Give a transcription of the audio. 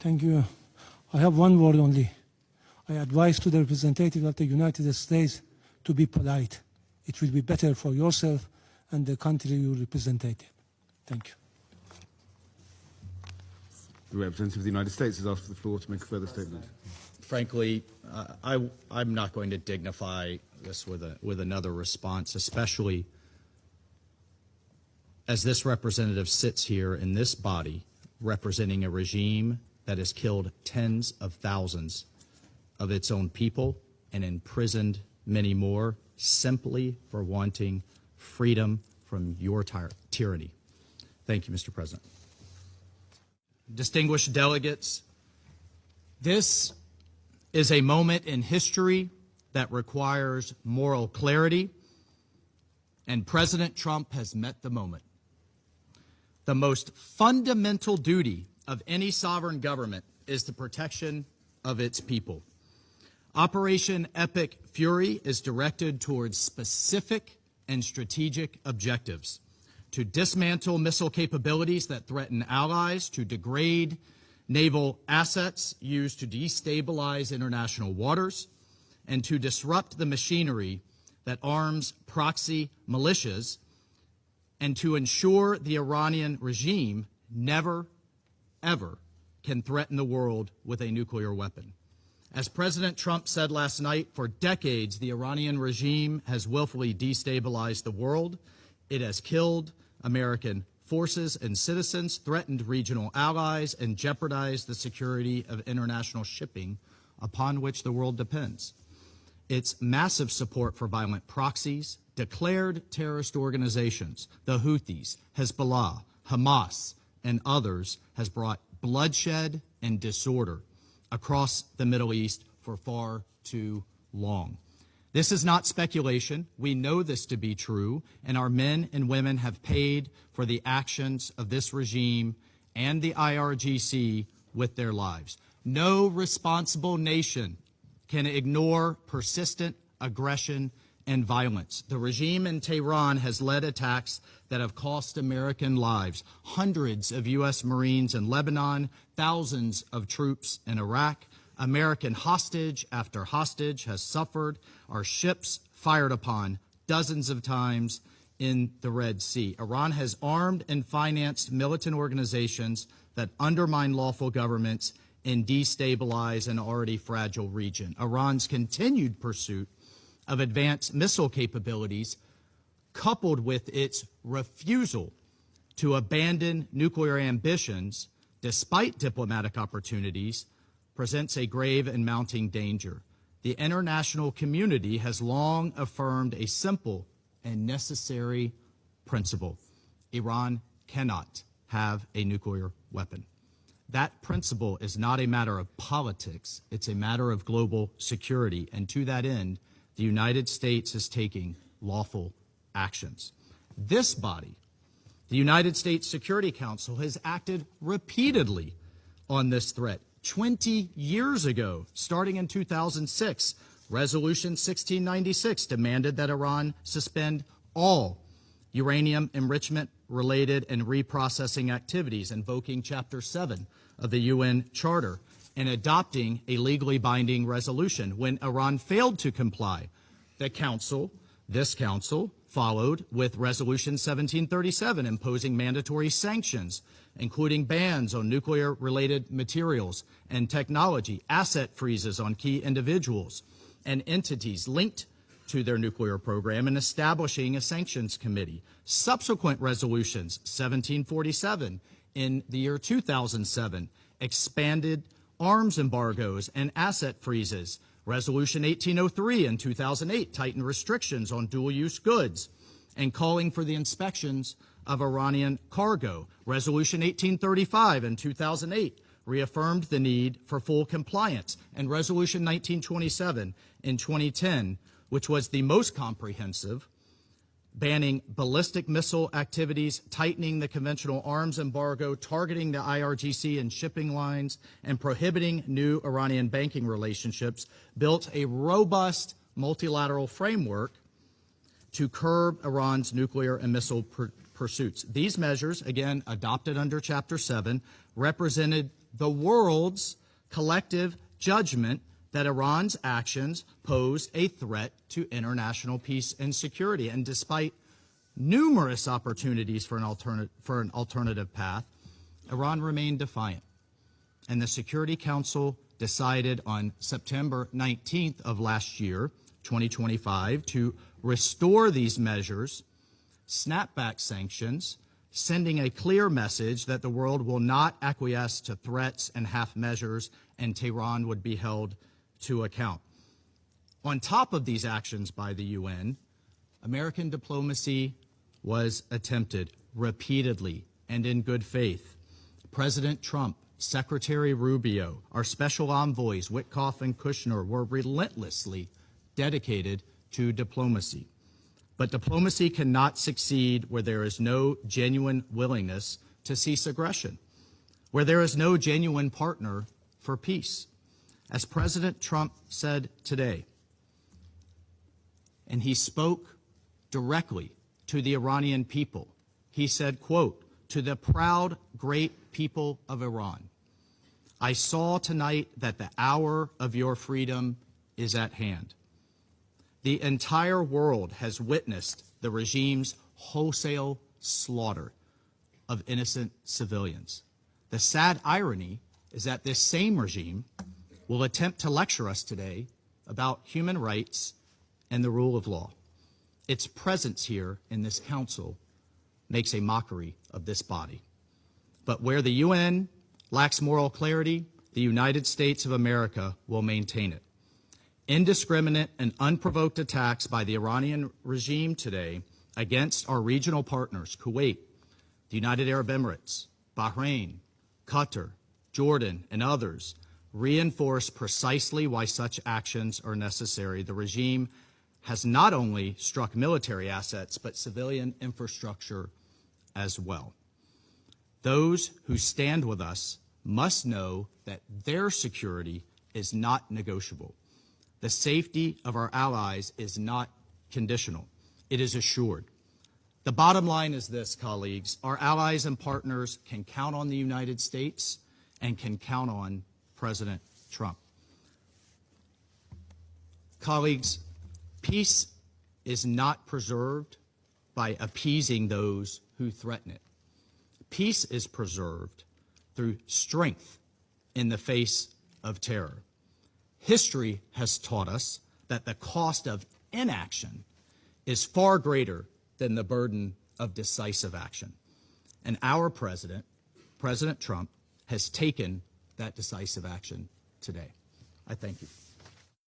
Thank you. I have one word only. I advise to the representative of the United States to be polite. It will be better for yourself and the country you represent. Thank you. The representative of the United States has asked for the floor to make a further statement. Frankly, I'm not going to dignify this with another response, especially as this representative sits here in this body representing a regime that has killed tens of thousands of its own people and imprisoned many more simply for wanting freedom from your tyranny. Thank you, Mr. President. Distinguished delegates, this is a moment in history that requires moral clarity, and President Trump has met the moment. The most fundamental duty of any sovereign government is the protection of its people. Operation Epic Fury is directed towards specific and strategic objectives: to dismantle missile capabilities that threaten allies, to degrade naval assets used to destabilize international waters, and to disrupt the machinery that arms proxy militias, and to ensure the Iranian regime never, ever can threaten the world with a nuclear weapon. As President Trump said last night, for decades, the Iranian regime has willfully destabilized the world. It has killed American forces and citizens, threatened regional allies, and jeopardized the security of international shipping upon which the world depends. Its massive support for violent proxies, declared terrorist organizations, the Houthis, Hezbollah, Hamas, and others, has brought bloodshed and disorder across the Middle East for far too long. This is not speculation. We know this to be true, and our men and women have paid for the actions of this regime and the IRGC with their lives. No responsible nation can ignore persistent aggression and violence. The regime in Tehran has led attacks that have cost American lives. Hundreds of U.S. Marines in Lebanon, thousands of troops in Iraq. American hostage after hostage has suffered. Our ships fired upon dozens of times in the Red Sea. Iran has armed and financed militant organizations that undermine lawful governments and destabilize an already fragile region. Iran's continued pursuit of advanced missile capabilities, coupled with its refusal to abandon nuclear ambitions despite diplomatic opportunities, presents a grave and mounting danger. The international community has long affirmed a simple and necessary principle: Iran cannot have a nuclear weapon. That principle is not a matter of politics, it's a matter of global security, and to that end, the United States is taking lawful actions. This body, the United States Security Council, has acted repeatedly on this threat. 20 years ago, starting in 2006, Resolution 1696 demanded that Iran suspend all uranium enrichment-related and reprocessing activities, invoking Chapter 7 of the UN Charter, and adopting a legally binding resolution. When Iran failed to comply, this council, followed with Resolution 1737, imposing mandatory sanctions, including bans on nuclear-related materials and technology, asset freezes on key individuals and entities linked to their nuclear program, and establishing a sanctions committee. Subsequent resolutions, 1747 in the year 2007, expanded arms embargoes and asset freezes. Resolution 1803 in 2008 tightened restrictions on dual-use goods and calling for the inspections of Iranian cargo. Resolution 1835 in 2008 reaffirmed the need for full compliance. And Resolution 1927 in 2010, which was the most comprehensive, banning ballistic missile activities, tightening the conventional arms embargo, targeting the IRGC and shipping lines, and prohibiting new Iranian banking relationships, built a robust multilateral framework to curb Iran's nuclear and missile pursuits. These measures, again adopted under Chapter 7, represented the world's collective judgment that Iran's actions posed a threat to international peace and security. And despite numerous opportunities for an alternative path, Iran remained defiant. And the Security Council decided on September 19th of last year, 2025, to restore these measures, snapback sanctions, sending a clear message that the world will not acquiesce to threats and half measures, and Tehran would be held to account. On top of these actions by the UN, American diplomacy was attempted repeatedly and in good faith. President Trump, Secretary Rubio, our special envoys, Witkoff and Kushner, were relentlessly dedicated to diplomacy. But diplomacy cannot succeed where there is no genuine willingness to cease aggression, where there is no genuine partner for peace. As President Trump said today, and he spoke directly to the Iranian people, he said, quote, "To the proud, great people of Iran, I saw tonight that the hour of your freedom is at hand. The entire world has witnessed the regime's wholesale slaughter of innocent civilians. The sad irony is that this same regime will attempt to lecture us today about human rights and the rule of law. Its presence here in this council makes a mockery of this body. But where the UN lacks moral clarity, the United States of America will maintain it. Indiscriminate and unprovoked attacks by the Iranian regime today against our regional partners, Kuwait, the United Arab Emirates, Bahrain, Qatar, Jordan, and others, reinforce precisely why such actions are necessary. The regime has not only struck military assets, but civilian infrastructure as well. Those who stand with us must know that their security is not negotiable. The safety of our allies is not conditional. It is assured. The bottom line is this, colleagues. Our allies and partners can count on the United States and can count on President Trump. Colleagues, peace is not preserved by appeasing those who threaten it. Peace is preserved through strength in the face of terror. History has taught us that the cost of inaction is far greater than the burden of decisive action. And our president, President Trump, has taken that decisive action today. I thank you.